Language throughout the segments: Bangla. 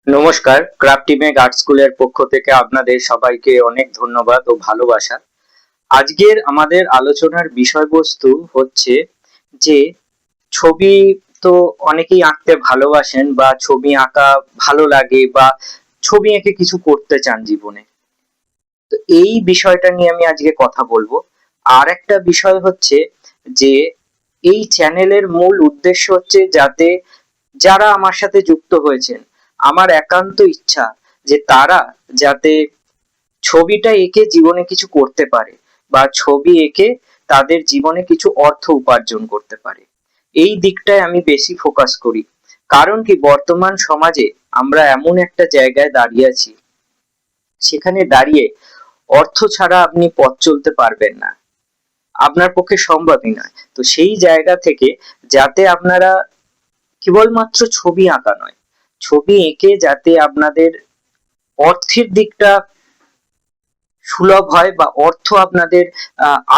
নমস্কার, ক্রাফটিমেক আর্ট স্কুলের পক্ষ থেকে আপনাদের সবাইকে অনেক ধন্যবাদ ও ভালোবাসা। আজকের আমাদের আলোচনার বিষয়বস্তু হচ্ছে যে ছবি তো অনেকেই আঁকতে ভালোবাসেন বা ছবি আঁকা ভালো লাগে বা ছবি এঁকে কিছু করতে চান জীবনে। তো এই বিষয়টা নিয়ে আমি আজকে কথা বলবো। আর একটা বিষয় হচ্ছে যে এই চ্যানেলের মূল উদ্দেশ্য হচ্ছে যাতে যারা আমার সাথে যুক্ত হয়েছেন, আমার একান্ত ইচ্ছা যে তারা যাতে ছবিটা এঁকে জীবনে কিছু করতে পারে বা ছবি এঁকে তাদের জীবনে কিছু অর্থ উপার্জন করতে পারে। এই দিকটায় আমি বেশি ফোকাস করি। কারণ কি, বর্তমান সমাজে আমরা এমন একটা জায়গায় দাঁড়িয়ে আছি, সেখানে দাঁড়িয়ে অর্থ ছাড়া আপনি পথ চলতে পারবেন না, আপনার পক্ষে সম্ভবই নয়। তো সেই জায়গা থেকে যাতে আপনারা কেবলমাত্র ছবি আঁকা নয়, ছবি এঁকে যাতে আপনাদের অর্থের দিকটা সুলভ হয় বা অর্থ আপনাদের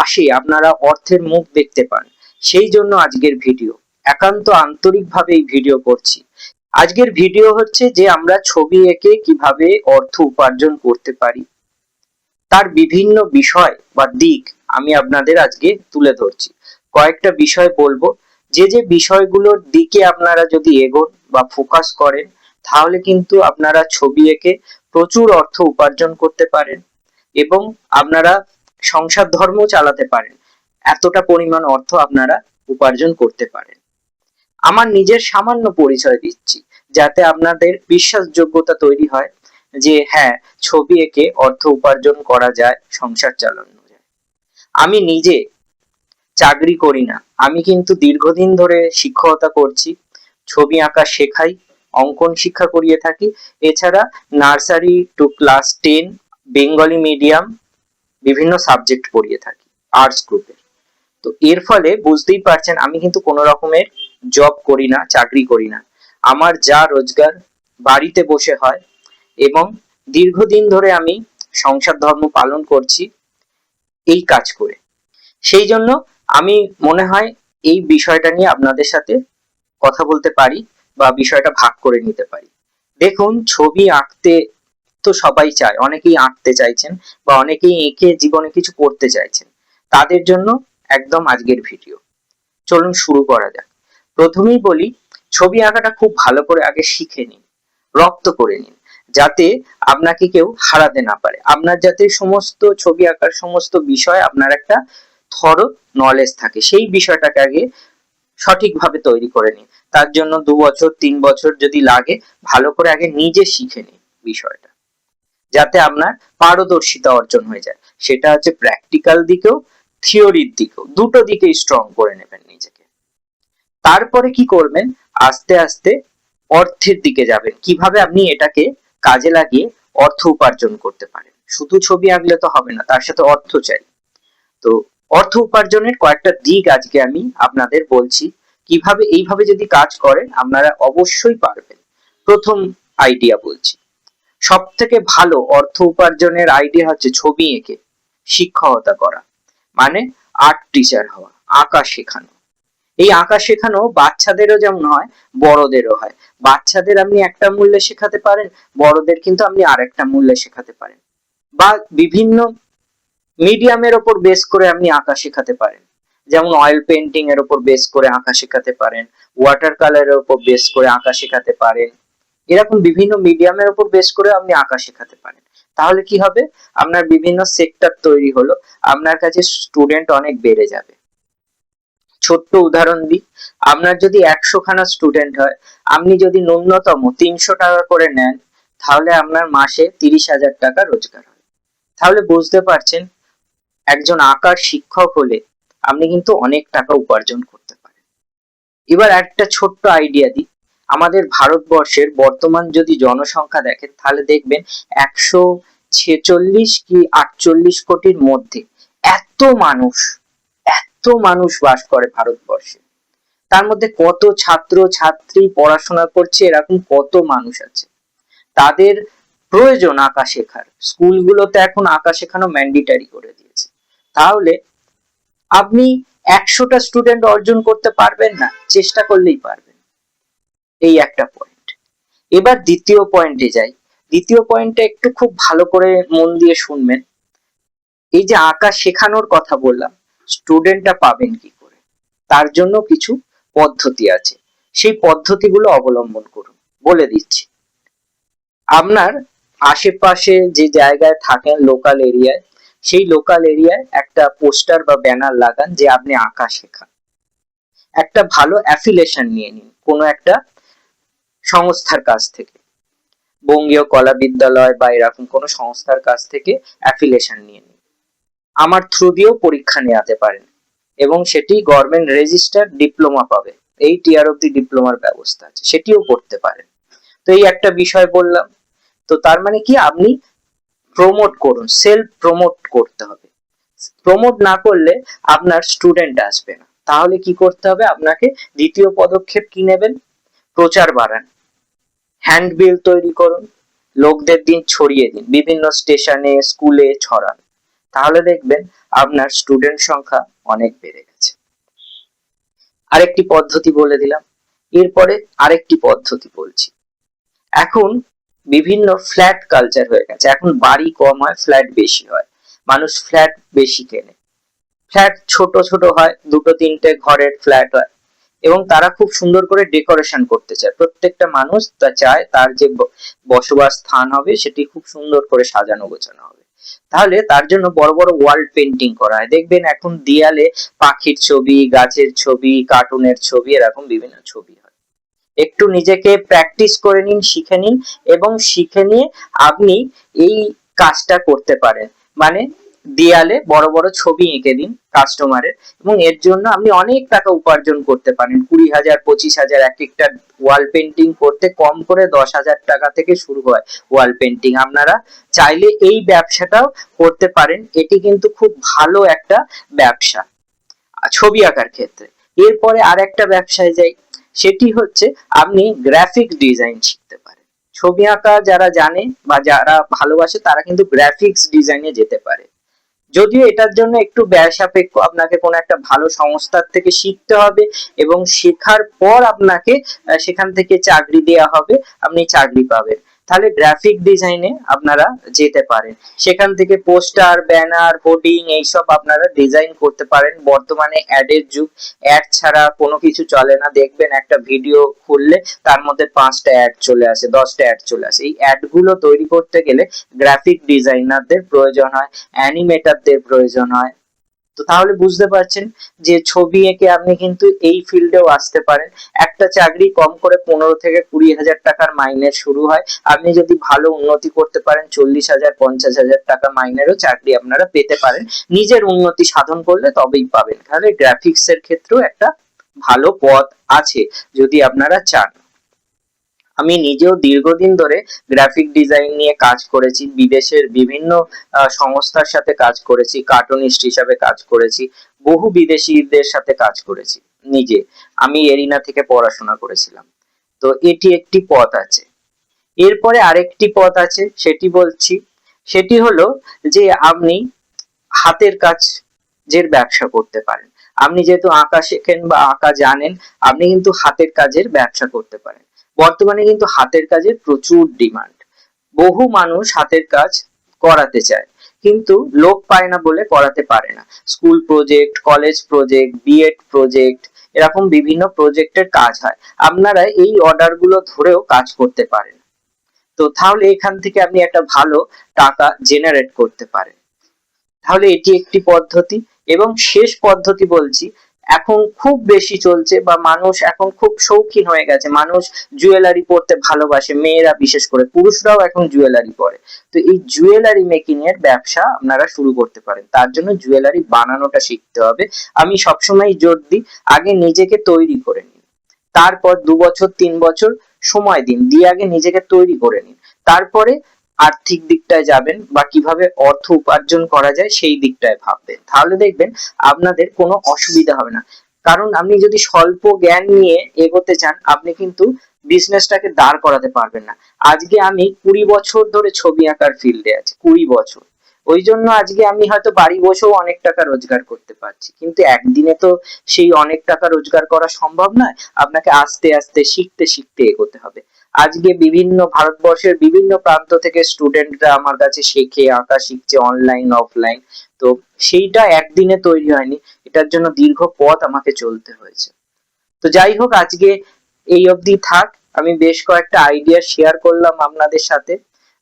আসে, আপনারা অর্থের মুখ দেখতে পান, সেই জন্য আজকের ভিডিও। একান্ত আন্তরিকভাবে এই ভিডিও করছি। আজকের ভিডিও হচ্ছে যে আমরা ছবি এঁকে কিভাবে অর্থ উপার্জন করতে পারি, তার বিভিন্ন বিষয় বা দিক আমি আপনাদের আজকে তুলে ধরছি। কয়েকটা বিষয় বলবো, যে যে বিষয়গুলোর দিকে আপনারা যদি এগোন বা ফোকাস করেন, তাহলে কিন্তু আপনারা ছবি এঁকে প্রচুর অর্থ উপার্জন করতে পারেন এবং আপনারা সংসার ধর্ম চালাতে পারেন। এতটা পরিমাণ অর্থ আপনারা উপার্জন করতে পারেন। আমার নিজের সামান্য পরিচয় দিচ্ছি, যাতে আপনাদের বিশ্বাসযোগ্যতা তৈরি হয় যে হ্যাঁ, ছবি এঁকে অর্থ উপার্জন করা যায়, সংসার চালানো যায়। আমি নিজে চাকরি করি না, আমি কিন্তু দীর্ঘদিন ধরে শিক্ষকতা করছি, ছবি আঁকা শেখাই, অঙ্কন শিক্ষা করিয়ে থাকি। এছাড়া nursery two class 10 Bengali medium বিভিন্ন সাবজেক্ট পড়িয়ে থাকি আর্টস গ্রুপে। তো এর ফলে বুঝতেই পারছেন আমি কিন্তু কোনো রকমের জব করি না, চাকরি করি না। আমার যা রোজগার বাড়িতে বসে হয়, এবং দীর্ঘদিন ধরে আমি সংসার ধর্ম পালন করছি এই কাজ করে। সেই জন্য আমি মনে হয় এই বিষয়টা নিয়ে আপনাদের সাথে কথা বলতে পারি বা বিষয়টা ভাগ করে নিতে পারি। দেখুন, ছবি আঁকতে তো সবাই চায়, অনেকেই আঁকতে চাইছেন বা অনেকেই এঁকে জীবনে কিছু করতে চাইছেন। তাদের জন্য একদম আজকের ভিডিও। চলুন শুরু করা যাক। প্রথমেই বলি, ছবি আঁকাটা খুব ভালো করে আগে শিখে নিন, রপ্ত করে নিন, যাতে আপনাকে কেউ হারাতে না পারে। আপনার যাতে সমস্ত ছবি আঁকার সমস্ত বিষয় আপনার একটা থরো নলেজ থাকে, সেই বিষয়টাকে আগে সঠিকভাবে তৈরি করে নিন। তার জন্য 2 বছর 3 বছর যদি লাগে, ভালো করে আগে নিজে শিখে নিন বিষয়টা, যাতে আপনার পারদর্শিতা অর্জন হয়ে যায়। সেটা হচ্ছে প্র্যাকটিক্যাল দিকেও, থিওরির দিকেও, দুটো দিকেই স্ট্রং করে নেবেন নিজেকে। তারপরে কি করবেন, আস্তে আস্তে অর্থের দিকে যাবেন, কিভাবে আপনি এটাকে কাজে লাগিয়ে অর্থ উপার্জন করতে পারেন। শুধু ছবি আঁকলে তো হবে না, তার সাথে অর্থ চাই। তো অর্থ উপার্জনের কয়েকটা দিক আজকে আমি আপনাদের বলছি, কিভাবে এইভাবে যদি কাজ করেন আপনারা অবশ্যই পারবেন। প্রথম আইডিয়া বলছি, সব থেকে ভালো অর্থ উপার্জনের আইডিয়া হচ্ছে ছবি এঁকে শিক্ষকতা করা, মানে আর্ট টিচার হওয়া, আঁকা শেখানো। এই আঁকা শেখানো বাচ্চাদেরও যেমন হয়, বড়দেরও হয়। বাচ্চাদের আপনি একটা মূল্যে শেখাতে পারেন, বড়দের কিন্তু আপনি আরেকটা মূল্যে শেখাতে পারেন। বা বিভিন্ন মিডিয়ামের ওপর বেস করে আপনি আঁকা শেখাতে পারেন। যেমন অয়েল পেন্টিং এর ওপর বেস করে আঁকা শেখাতে পারেন, ওয়াটার কালারের ওপর বেস করে আঁকা শেখাতে পারেন। এরকম বিভিন্ন মিডিয়ামের উপর বেস করে আপনি আঁকা শেখাতে পারেন। তাহলে কি হবে, আপনার বিভিন্ন সেক্টর তৈরি হলো, আপনার কাছে স্টুডেন্ট অনেক বেড়ে যাবে। ছোট্ট উদাহরণ দিই, আপনার যদি 100 খানা স্টুডেন্ট হয়, আপনি যদি ন্যূনতম 300 টাকা করে নেন, তাহলে আপনার মাসে 30,000 টাকা রোজগার হয়। তাহলে বুঝতে পারছেন, একজন আঁকার শিক্ষক হলে আপনি কিন্তু অনেক টাকা উপার্জন করতে পারেন। এবার একটা ছোট্ট আইডিয়া দিই, আমাদের ভারতবর্ষের বর্তমান যদি জনসংখ্যা দেখেন, তাহলে দেখবেন 146 কি 48 কোটির মধ্যে এত মানুষ, এত মানুষ বাস করে ভারতবর্ষে। তার মধ্যে কত ছাত্র ছাত্রী পড়াশোনা করছে, এরকম কত মানুষ আছে। তাদের প্রয়োজন আঁকা শেখার, স্কুলগুলোতে এখন আঁকা শেখানো ম্যান্ডেটরি করে দিয়েছে। তাহলে আপনি 100টা স্টুডেন্ট অর্জন করতে পারবেন না, চেষ্টা করলেই পারবেন। এই একটা পয়েন্ট। এবার দ্বিতীয় পয়েন্টে যাই। দ্বিতীয় পয়েন্টটা একটু খুব ভালো করে মন দিয়ে শুনবেন। এই যে আঁকা শেখানোর কথা বললাম, স্টুডেন্টরা পাবেন কি করে, তার জন্য কিছু পদ্ধতি আছে, সেই পদ্ধতিগুলো অবলম্বন করুন। বলে দিচ্ছি, আপনার আশেপাশে যে জায়গায় থাকেন লোকাল এরিয়ায়, সেই লোকাল এরিয়ায় একটা পোস্টার বা ব্যানার লাগান যে আপনি আঁকা শেখান। একটা ভালো অ্যাফিলিয়েশন নিয়ে নিন কোনো একটা সংস্থার কাছ থেকে, বঙ্গীয় কলা বিদ্যালয় বা এরকম কোনো সংস্থার কাছ থেকে অ্যাফিলিয়েশন নিয়ে নিন। আমার থ্রু দিয়েও পরীক্ষা নেওয়াতে পারেন এবং সেটি গভর্নমেন্ট রেজিস্টার ডিপ্লোমা পাবে, 8 ইয়ার অব্দি ডিপ্লোমার ব্যবস্থা আছে, সেটিও করতে পারেন। তো এই একটা বিষয় বললাম। তো তার মানে কি, আপনি প্রমোট করুন, সেলফ প্রমোট করতে হবে। প্রমোট না করলে আপনার স্টুডেন্ট আসবে না। তাহলে কি করতে হবে আপনাকে, দ্বিতীয় পদক্ষেপ কি নেবেন, প্রচার বাড়ান, হ্যান্ডবিল তৈরি করুন, লোকদের দিন, ছড়িয়ে দিন, বিভিন্ন স্টেশনে স্কুলে ছড়ান। তাহলে দেখবেন আপনার স্টুডেন্ট সংখ্যা অনেক বেড়ে গেছে। আরেকটি পদ্ধতি বলে দিলাম, এরপরে আরেকটি পদ্ধতি বলছি। এখন বিভিন্ন ফ্ল্যাট কালচার হয়ে গেছে, এখন বাড়ি কম হয়, ফ্ল্যাট বেশি হয়, মানুষ ফ্ল্যাট বেশি কেনে। ফ্ল্যাট ছোট ছোট হয়, দুটো তিনটে ঘরের ফ্ল্যাট হয়, এবং তারা খুব সুন্দর করে ডেকোরেশন করতে চায়। প্রত্যেকটা মানুষ তা চায় তার যে বসবাস স্থান হবে সেটি খুব সুন্দর করে সাজানো গোছানো হবে। তাহলে তার জন্য বড় বড় ওয়াল পেন্টিং করা হয়। দেখবেন এখন দেয়ালে পাখির ছবি, গাছের ছবি, কার্টুনের ছবি, এরকম বিভিন্ন ছবি হয়। একটু নিজেকে প্র্যাকটিস করে নিন, শিখে নিন, এবং শিখে নিয়ে আপনি এই কাজটা করতে পারেন। মানে দেয়ালে বড় বড় ছবি এঁকে দিন কাস্টমারের, এবং এর জন্য আপনি অনেক টাকা উপার্জন করতে পারেন। 20,000 25,000 এক একটা ওয়াল পেন্টিং করতে কম করে 10,000 টাকা থেকে শুরু হয় ওয়াল পেন্টিং। আপনারা চাইলে এই ব্যবসাটাও করতে পারেন, এটি কিন্তু খুব ভালো একটা ব্যবসা ছবি আঁকার ক্ষেত্রে। এরপরে আর একটা ব্যবসায় যাই, সেটি হচ্ছে আপনি গ্রাফিক ডিজাইন শিখতে পারেন। ছবি আঁকা যারা জানে বা যারা ভালোবাসে তারা কিন্তু গ্রাফিক্স ডিজাইনে যেতে পারে। যদিও এটার জন্য একটু ব্যয় সাপেক্ষ, আপনাকে কোনো একটা ভালো সংস্থার থেকে শিখতে হবে, এবং শেখার পর আপনাকে সেখান থেকে চাকরি দেয়া হবে, আপনি চাকরি পাবেন। তাহলে গ্রাফিক ডিজাইনে আপনারা যেতে পারেন, সেখান থেকে পোস্টার, ব্যানার, হোর্ডিং এইসব আপনারা ডিজাইন করতে পারেন। বর্তমানে অ্যাডের যুগ, অ্যাড ছাড়া কোনো কিছু চলে না। দেখবেন একটা ভিডিও খুললে তার মধ্যে 5টা অ্যাড চলে আসে, 10টা অ্যাড চলে আসে। এই অ্যাড গুলো তৈরি করতে গেলে গ্রাফিক ডিজাইনারদের প্রয়োজন হয়, অ্যানিমেটরদের প্রয়োজন হয়। তো তাহলে বুঝতে পারছেন যে ছবি এঁকে আপনি কিন্তু এই ফিল্ডেও আসতে পারেন। একটা চাকরি কম করে 15 থেকে 20,000 টাকার মাইনে শুরু হয়। আপনি যদি ভালো উন্নতি করতে পারেন 40,000 50,000 টাকা মাইনেরও চাকরি আপনারা পেতে পারেন। নিজের উন্নতি সাধন করলে তবেই পাবেন। তাহলে গ্রাফিক্স এর ক্ষেত্রেও একটা ভালো পথ আছে যদি আপনারা চান। আমি নিজেও দীর্ঘদিন ধরে গ্রাফিক ডিজাইন নিয়ে কাজ করেছি, বিদেশের বিভিন্ন সংস্থার সাথে কাজ করেছি, কার্টুনিস্ট হিসাবে কাজ করেছি, বহু বিদেশিদের সাথে কাজ করেছি। নিজে আমি এরিনা থেকে পড়াশোনা করেছিলাম। তো এটি একটি পথ আছে। এরপরে আরেকটি পথ আছে, সেটি বলছি। সেটি হলো যে আপনি হাতের কাজের ব্যবসা করতে পারেন। আপনি যেহেতু আঁকা শেখেন বা আঁকা জানেন, আপনি কিন্তু হাতের কাজের ব্যবসা করতে পারেন। বর্তমানে কিন্তু হাতের কাজের প্রচুর ডিমান্ড। বহু মানুষ হাতের কাজ করাতে চায়, কিন্তু লোক পায় না বলে করাতে পারে না। School project, college project, BEd project, এরকম বিভিন্ন প্রজেক্টের কাজ হয়। আপনারা এই অর্ডার গুলো ধরেও কাজ করতে পারেন। তো তাহলে এখান থেকে আপনি একটা ভালো টাকা জেনারেট করতে পারেন। তাহলে এটি একটি পদ্ধতি। এবং শেষ পদ্ধতি বলছি, এখন খুব বেশি চলছে বা মানুষ এখন খুব শৌখিন হয়ে গেছে, মানুষ জুয়েলারি পরতে ভালোবাসে, মেয়েরা বিশেষ করে, পুরুষরাও এখন জুয়েলারি পরে। তো এই জুয়েলারি মেকিং এর ব্যবসা আপনারা শুরু করতে পারেন। তার জন্য জুয়েলারি বানানোটা শিখতে হবে। আমি সবসময় জোর দিই, আগে নিজেকে তৈরি করে নিন, তারপর 2 বছর 3 বছর সময় দিন, দিয়ে আগে নিজেকে তৈরি করে নিন, তারপরে আর্থিক দিকটায় যাবেন বা কিভাবে অর্থ উপার্জন করা যায় সেই দিকটায় ভাববেন। তাহলে দেখবেন আপনাদের কোনো অসুবিধা হবে না। কারণ আপনি যদি স্বল্প জ্ঞান নিয়ে এগোতে চান, আপনি কিন্তু বিজনেসটাকে দাঁড় করাতে পারবেন না। আজকে আমি 20 বছর ধরে ছবি আঁকার ফিল্ডে আছি, 20 বছর। ওই জন্য আজকে আমি হয়তো বাড়ি বসেও অনেক টাকা রোজগার করতে পারছি, কিন্তু একদিনে তো সেই অনেক টাকা রোজগার করা সম্ভব নয়। আপনাকে আস্তে আস্তে শিখতে শিখতে এগোতে হবে। আজকে বিভিন্ন ভারতবর্ষের বিভিন্ন প্রান্ত থেকে স্টুডেন্টরা আমার কাছে শেখে, আঁকা শিখছে অনলাইন অফলাইন। তো সেইটা একদিনে তৈরি হয়নি, এটার জন্য দীর্ঘ পথ আমাকে চলতে হয়েছে। তো যাই হোক, আজকে এই অবধি থাক। আমি বেশ কয়েকটা আইডিয়া শেয়ার করলাম আপনাদের সাথে,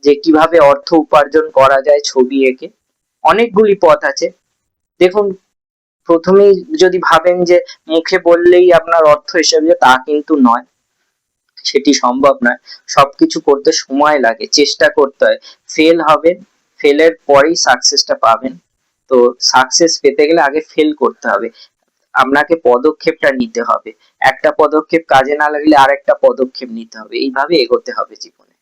যে কিভাবে অর্থ উপার্জন করা যায় ছবি এঁকে। অনেকগুলি পথ আছে। দেখুন, প্রথমেই যদি ভাবেন যে মুখে বললেই আপনার অর্থ এসে যাবে, তা কিন্তু নয়, সেটি সম্ভব নয়। সবকিছু করতে সময় লাগে, চেষ্টা করতে হয়। ফেল হবে, ফেলের পরেই সাকসেসটা পাবেন। তো সাকসেস পেতে গেলে আগে ফেল করতে হবে, আপনাকে পদক্ষেপটা নিতে হবে। একটা পদক্ষেপ কাজে না লাগলে আরেকটা পদক্ষেপ নিতে হবে, এইভাবে এগোতে হবে জীবনে,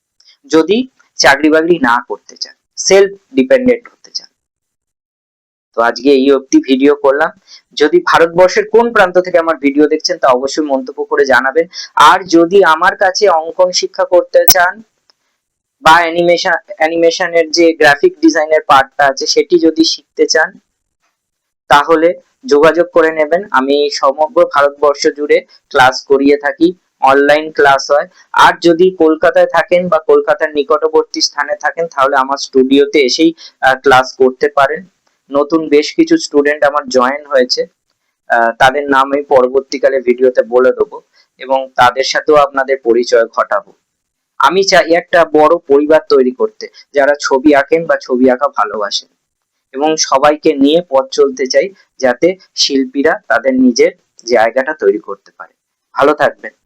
যদি চাকরি বাকরি না করতে চান, সেলফ ডিপেন্ডেন্ট হতে চান। তো আজকে এই অবধি ভিডিও করলাম। যদি ভারতবর্ষের কোন প্রান্ত থেকে আমার ভিডিও দেখছেন তা অবশ্যই মন্তব্য করে জানাবেন। আর যদি আমার কাছে অঙ্কন শিক্ষা করতে চান বা অ্যানিমেশনের যে গ্রাফিক ডিজাইনের পার্টটা আছে সেটি যদি শিখতে চান, তাহলে যোগাযোগ করে নেবেন। আমি সমগ্র ভারতবর্ষ জুড়ে ক্লাস করিয়ে থাকি, অনলাইন ক্লাস হয়। আর যদি কলকাতায় থাকেন বা কলকাতার নিকটবর্তী স্থানে থাকেন, তাহলে আমার স্টুডিওতে এসেই ক্লাস করতে পারেন। নতুন বেশ কিছু স্টুডেন্ট আমার জয়েন হয়েছে, তাদের নাম আমি পরবর্তীকালে ভিডিওতে বলে দেবো, এবং তাদের সাথেও আপনাদের পরিচয় ঘটাবো। আমি চাই একটা বড় পরিবার তৈরি করতে, যারা ছবি আঁকেন বা ছবি আঁকা ভালোবাসেন, এবং সবাইকে নিয়ে পথ চলতে চাই, যাতে শিল্পীরা তাদের নিজের জায়গাটা তৈরি করতে পারে। ভালো থাকবেন।